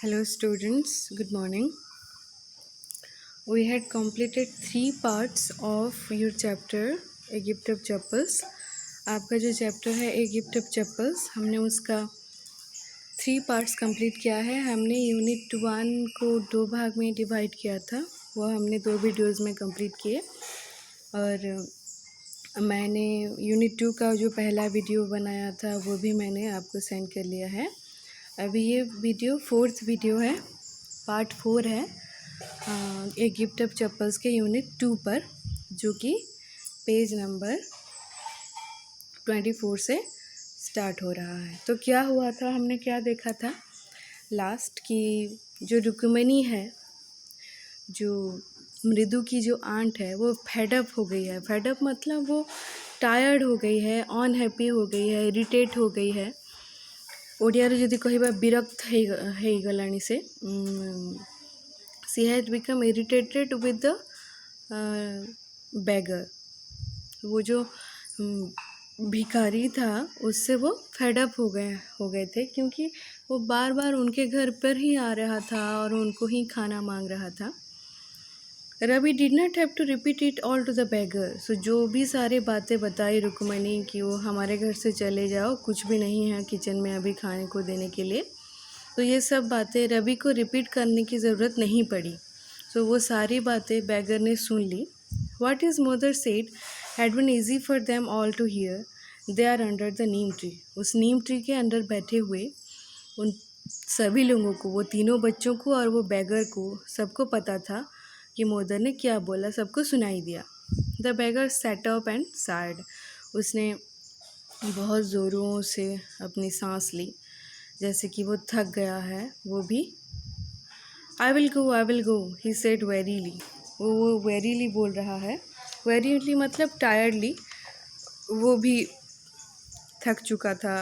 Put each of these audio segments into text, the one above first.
Hello students, good morning. We had completed 3 parts of your chapter A Gift of Chapels. आपका जो chapter है a gift of chappals हमने उसका 3 parts complete किया है। हमने यूनिट 1 को 2 भाग में डिवाइड किया था, वो हमने 2 वीडियोज़ में कंप्लीट किए। और मैंने यूनिट 2 का जो पहला वीडियो बनाया था वो भी मैंने आपको सेंड कर लिया है। अभी ये वीडियो 4th वीडियो है, पार्ट 4 है एक गिफ्ट ऑफ चप्पल्स के यूनिट 2 पर, जो कि पेज नंबर 24 से स्टार्ट हो रहा है। तो क्या हुआ था, हमने क्या देखा था लास्ट की, जो रुक्मिणी है, जो मृदु की जो आंट है, वो फेडअप हो गई है। फेडअप मतलब वो टायर्ड हो गई है, अनहैप्पी हो गई है, इरिटेट हो गई है। ओडियारे जदि कहबा विरक्त है गलानी से, she had become irritated with the beggar. वो जो भिखारी था उससे वो फेडअप हो गए थे, क्योंकि वो बार बार उनके घर पर ही आ रहा था और उनको ही खाना मांग रहा था। Ravi did not have to repeat it all to the beggar. So जो भी सारी बातें बताई रुक्मिणी कि वो हमारे घर से चले जाओ, कुछ भी नहीं है किचन में अभी खाने को देने के लिए, तो ये सब बातें रवि को रिपीट करने की ज़रूरत नहीं पड़ी। सो वो सारी बातें बैगर ने सुन ली। What is mother said had been easy for them all to hear. They are under the neem tree. उस नीम ट्री के अंदर बैठे हुए उन सभी लोगों को, वो तीनों बच्चों को और वो बैगर को, सबको पता था कि मदर ने क्या बोला, सबको सुनाई दिया। The bagger set up and side. उसने बहुत ज़ोरों से अपनी सांस ली, जैसे कि वो थक गया है। वो भी I will go he said verily. वो वेरीली बोल रहा है। वेरीली मतलब टायर्डली। वो भी थक चुका था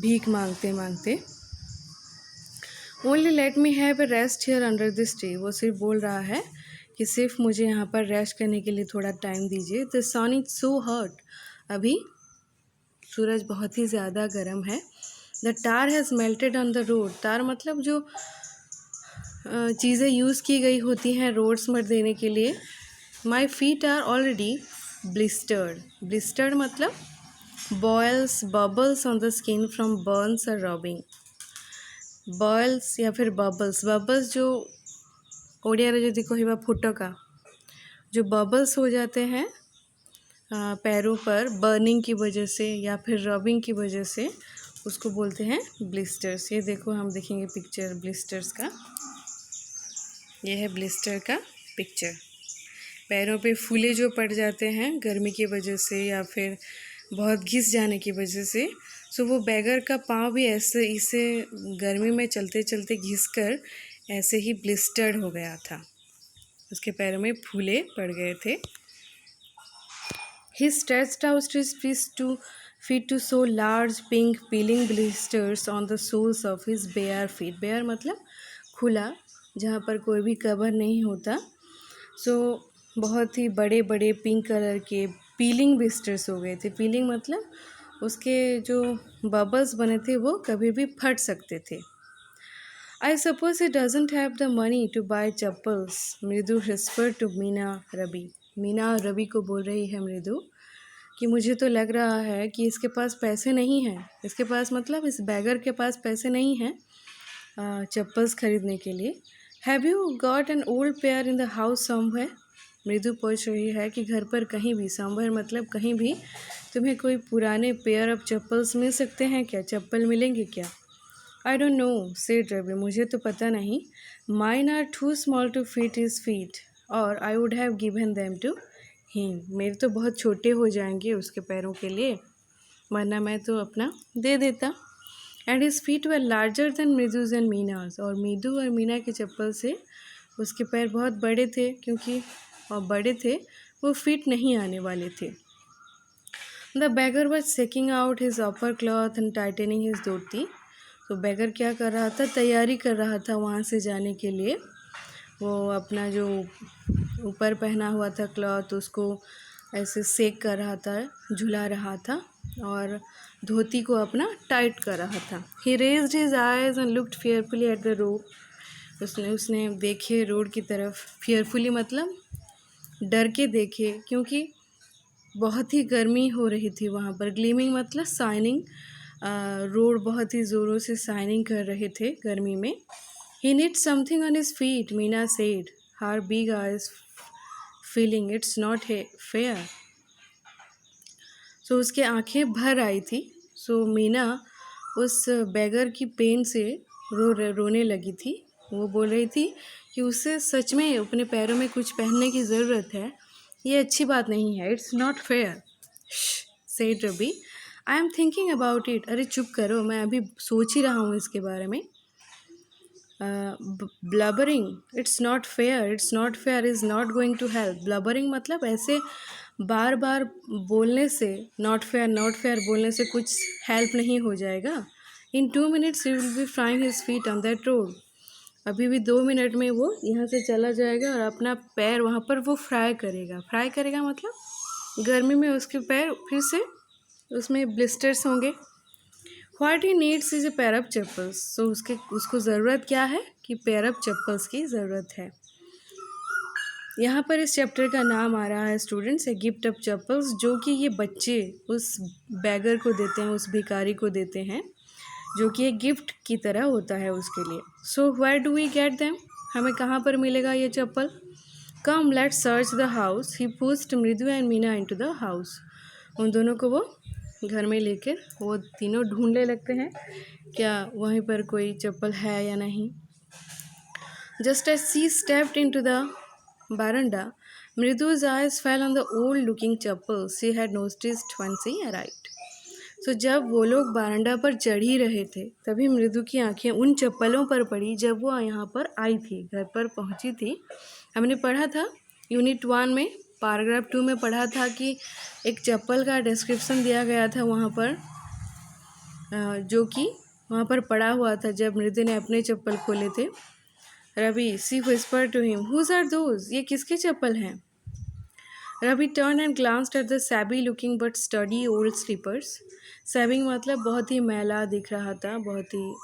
भीख मांगते मांगते। Only let me have a rest here under this tree. वो सिर्फ बोल रहा है कि सिर्फ मुझे यहाँ पर रेस्ट करने के लिए थोड़ा टाइम दीजिए। The sun is so hot. अभी सूरज बहुत ही ज़्यादा गर्म है। The tar has melted on the road. Tar मतलब जो चीज़ें यूज़ की गई होती हैं रोड्स पर देने के लिए। My feet are already blistered. Blistered मतलब boils, bubbles on the skin from burns और रबिंग। बॉयल्स या फिर बबल्स, बबल्स जो ओडिया जदि कहबा फुटका, जो बबल्स हो जाते हैं पैरों पर बर्निंग की वजह से या फिर रबिंग की वजह से, उसको बोलते हैं ब्लिस्टर्स। ये देखो, हम देखेंगे पिक्चर ब्लिस्टर्स का। ये है ब्लिस्टर का पिक्चर। पैरों पे फूले जो पड़ जाते हैं गर्मी की वजह से या फिर बहुत घिस जाने की वजह से। सो वो बैगर का पाँव भी ऐसे इसे गर्मी में चलते चलते घिस कर ऐसे ही ब्लिस्टर्ड हो गया था, उसके पैरों में फूले पड़ गए थे। He stretched out his feet to show large pink peeling blisters on the soles of his bare feet. Bare मतलब खुला, जहाँ पर कोई भी कवर नहीं होता। सो बहुत ही बड़े बड़े पिंक कलर के पीलिंग ब्लिस्टर्स हो गए थे। पीलिंग मतलब उसके जो बबल्स बने थे वो कभी भी फट सकते थे। I suppose he doesn't have the money to buy chappals, मृदु whispered to मीना रवि। मीना और रवि को बोल रही है मृदु कि मुझे तो लग रहा है कि इसके पास पैसे नहीं हैं। इसके पास मतलब इस बैगर के पास पैसे नहीं हैं चप्पल्स खरीदने के लिए। Have you got an old pair in the house somewhere. मृदु पूछ रही है कि घर पर कहीं भी, समवेयर मतलब कहीं भी, तुम्हें कोई पुराने पेयर ऑफ चप्पल्स मिल सकते हैं क्या, चप्पल मिलेंगे क्या। I don't know said Ravi. मुझे तो पता नहीं। Mine are too small to fit his feet और I would have given them to him. मेरे तो बहुत छोटे हो जाएंगे उसके पैरों के लिए, वरना मैं तो अपना दे देता। And his feet were larger than Mridu's and Meena's. और मृदु और मीना के चप्पल से उसके पैर बहुत बड़े थे, क्योंकि बड़े थे, वो फिट नहीं आने वाले थे। The beggar was shaking out his upper cloth and tightening his dhoti. तो बैगर क्या कर रहा था, तैयारी कर रहा था वहाँ से जाने के लिए। वो अपना जो ऊपर पहना हुआ था क्लॉथ, उसको ऐसे सेक कर रहा था, झुला रहा था और धोती को अपना टाइट कर रहा था। He raised his eyes and looked fearfully at the road. उसने देखे रोड की तरफ। फेयरफुली मतलब डर के देखे, क्योंकि बहुत ही गर्मी हो रही थी वहाँ पर। ग्लीमिंग मतलब शाइनिंग, रोड बहुत ही ज़ोरों से शाइनिंग कर रहे थे गर्मी में। He need something on his feet, Meena said, her big eyes feeling it's not fair. So उसके आंखें भर आई थी। सो मीना उस बैगर की पेन से रोने लगी थी। वो बोल रही थी कि उसे सच में अपने पैरों में कुछ पहनने की ज़रूरत है, ये अच्छी बात नहीं है, it's not fair. Said Ravi, I am thinking about it. अरे चुप करो, मैं अभी सोच ही रहा हूँ इसके बारे में। Blubbering it's not fair is not going to help. Blubbering मतलब ऐसे बार बार बोलने से, नॉट फेयर बोलने से कुछ हेल्प नहीं हो जाएगा। इन 2 minutes he will be frying his feet on that road. अभी भी 2 मिनट में वो यहाँ से चला जाएगा और अपना पैर वहाँ पर वो फ्राई करेगा मतलब गर्मी में उसके पैर फिर से उसमें ब्लिस्टर्स होंगे। What he needs is a pair of chappals. So उसको ज़रूरत क्या है कि पेयर ऑफ चप्पल्स की ज़रूरत है। यहाँ पर इस चैप्टर का नाम आ रहा है students, a gift of chappals, जो कि ये बच्चे उस बैगर को देते हैं, उस भिखारी को देते हैं, जो कि एक गिफ्ट की तरह होता है उसके लिए। So where do we get them, हमें कहाँ पर मिलेगा ये चप्पल। Come let's search the house. He pushed Mridu and Meena into the house. उन दोनों को वो घर में लेकर वो तीनों ढूंढने लगते हैं क्या वहीं पर कोई चप्पल है या नहीं। Just as she stepped into the baranda, Mridu's eyes fell on the old looking chappals she had noticed when she arrived. So जब वो लोग बारंडा पर चढ़ ही रहे थे, तभी मृदु की आंखें उन चप्पलों पर पड़ी जब वो यहाँ पर आई थी, घर पर पहुँची थी। हमने पढ़ा था यूनिट 1 में, पैराग्राफ 2 में पढ़ा था कि एक चप्पल का डिस्क्रिप्शन दिया गया था वहाँ पर, जो कि वहाँ पर पड़ा हुआ था जब मृदु ने अपने चप्पल खोले थे। रवि, सी whispered to him, whose are those? ये किसके चप्पल हैं? Ravi turned and glanced at the shabby looking but sturdy old slippers. Shabby मतलब बहुत ही मैला दिख रहा था, बहुत ही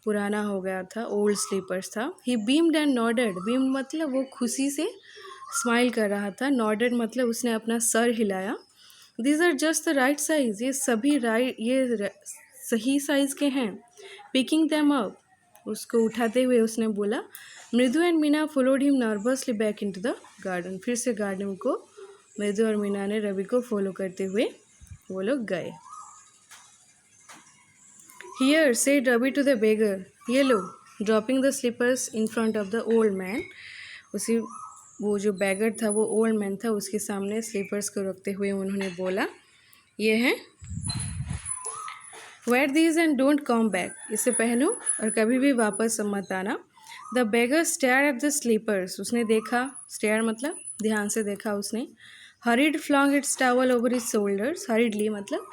पुराना हो गया था, old slippers था। He beamed and nodded. Beamed मतलब वो खुशी से स्माइल कर रहा था, nodded मतलब उसने अपना सर हिलाया। These are just the right size. ये सभी ये सही साइज़ के हैं। Picking them up, उसको उठाते हुए उसने बोला। मृदु and Meena followed him nervously back into the garden. फिर से गार्डन को मृदु और मीना ने रवि को फॉलो करते हुए वो लोग गए। Here said Ravi to the beggar, ये लो, dropping the slippers in front of the old man. उसी वो जो बैगर था वो ओल्ड मैन था, उसके सामने स्लीपर्स को रखते हुए उन्होंने बोला, ये हैं, wear these and don't come back, इसे पहनो और कभी भी वापस मत आना। The beggar stare at the slippers, उसने देखा, स्टेयर मतलब ध्यान से देखा उसने। Hurried flung its towel over his shoulders, hurriedly मतलब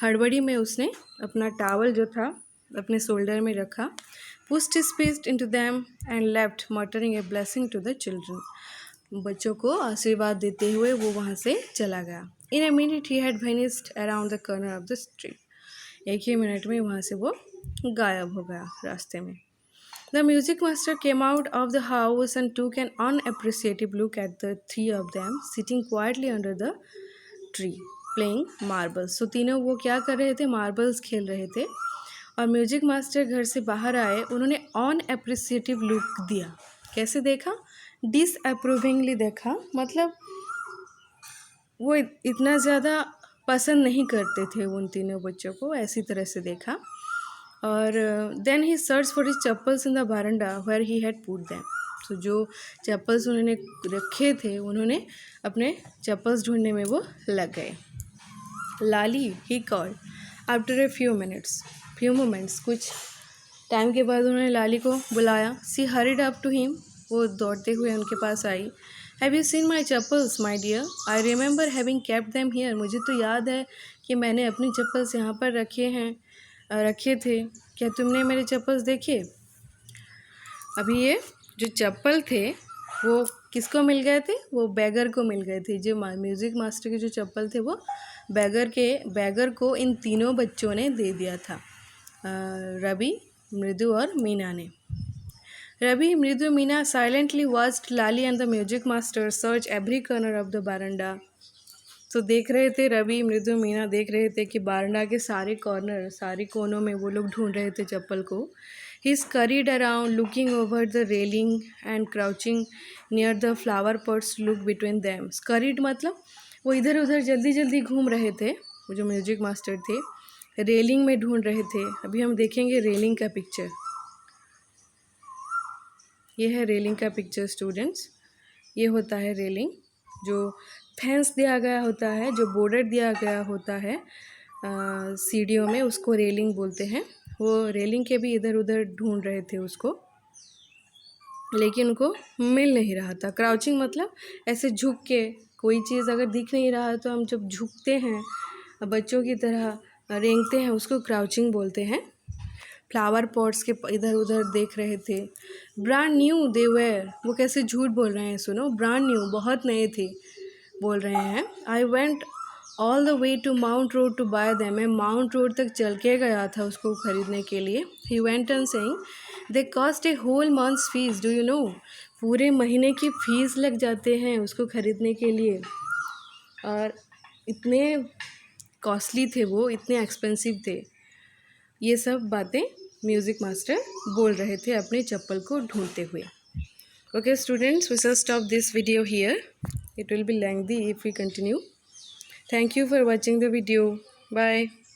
हड़बड़ी में उसने अपना टावल जो था अपने शोल्डर में रखा। Pushed his fist into them and left muttering a blessing to the children, बच्चों को आशीर्वाद देते हुए वो वहाँ से चला गया। In a minute he had vanished around the corner of the street, एक ही मिनट में वहाँ से वो गायब हो गया रास्ते में। The music master came out of the house and took an unappreciative look at the three of them sitting quietly under the tree playing marbles. So तीनों वो क्या कर रहे थे, मार्बल्स खेल रहे थे। और म्यूजिक मास्टर घर से बाहर आए, उन्होंने अनअप्रिशिएटिव लुक दिया। कैसे देखा, डिसअप्रूविंगली देखा, मतलब वो इतना ज़्यादा पसंद नहीं करते थे उन तीनों बच्चों को, ऐसी तरह से देखा। और then he search for his chappals in the verandah where he had put them. तो जो चप्पल्स उन्होंने रखे थे, उन्होंने अपने चप्पल्स ढूंढने में वो लग गए। Lali, he called after a few moments, कुछ टाइम के बाद उन्होंने लाली को बुलाया। She hurried up to him, वो दौड़ते हुए उनके पास आई। Have you seen my chappals my dear, I remember having kept them here, मुझे तो याद है कि मैंने अपनी चप्पल्स यहाँ पर रखे थे, क्या तुमने मेरे चप्पल्स देखे। अभी ये जो चप्पल थे वो किसको मिल गए थे, वो बैगर को मिल गए थे। जो म्यूज़िक मास्टर के जो चप्पल थे वो बैगर को इन तीनों बच्चों ने दे दिया था, रवि, मृदु और मीना ने। रवि, मृदु, Meena silently watched Lali and the music master search every corner of the baranda. तो देख रहे थे, रवि, मृदु, मीना देख रहे थे कि बारंडा के सारे कॉर्नर, सारे कोनों में वो लोग ढूंढ रहे थे चप्पल को। He scurried around, looking over the railing and crouching near the flower pots to look between them. Scurried मतलब वो इधर उधर जल्दी जल्दी घूम रहे थे, वो जो म्यूजिक मास्टर थे, रेलिंग में ढूंढ रहे थे। अभी हम देखेंगे रेलिंग का पिक्चर। ये है रेलिंग का पिक्चर स्टूडेंट्स। ये होता है रेलिंग, जो फेंस दिया गया होता है, जो बॉर्डर दिया गया होता है सीढ़ियों में, उसको रेलिंग बोलते हैं। वो रेलिंग के भी इधर उधर ढूंढ रहे थे उसको, लेकिन उनको मिल नहीं रहा था। क्राउचिंग मतलब ऐसे झुक के, कोई चीज़ अगर दिख नहीं रहा तो हम जब झुकते हैं, बच्चों की तरह रेंगते हैं, उसको क्राउचिंग बोलते हैं। फ्लावर पॉट्स के इधर उधर देख रहे थे। ब्रांड न्यू दे वेयर, वो कैसे झूठ बोल रहे हैं, सुनो। ब्रांड न्यू, बहुत नए थे बोल रहे हैं। I went all the way to Mount Road to buy them, मैं माउंट रोड तक चल के गया था उसको ख़रीदने के लिए। He went on saying they cost a whole month's fees, do you know, पूरे महीने की फ़ीस लग जाते हैं उसको ख़रीदने के लिए। और इतने कॉस्टली थे वो, इतने एक्सपेंसिव थे। ये सब बातें म्यूज़िक मास्टर बोल रहे थे अपने चप्पल को ढूंढते हुए। ओके स्टूडेंट्स, वी शall stop this video here. It will be lengthy if we continue. Thank you for watching the video. Bye.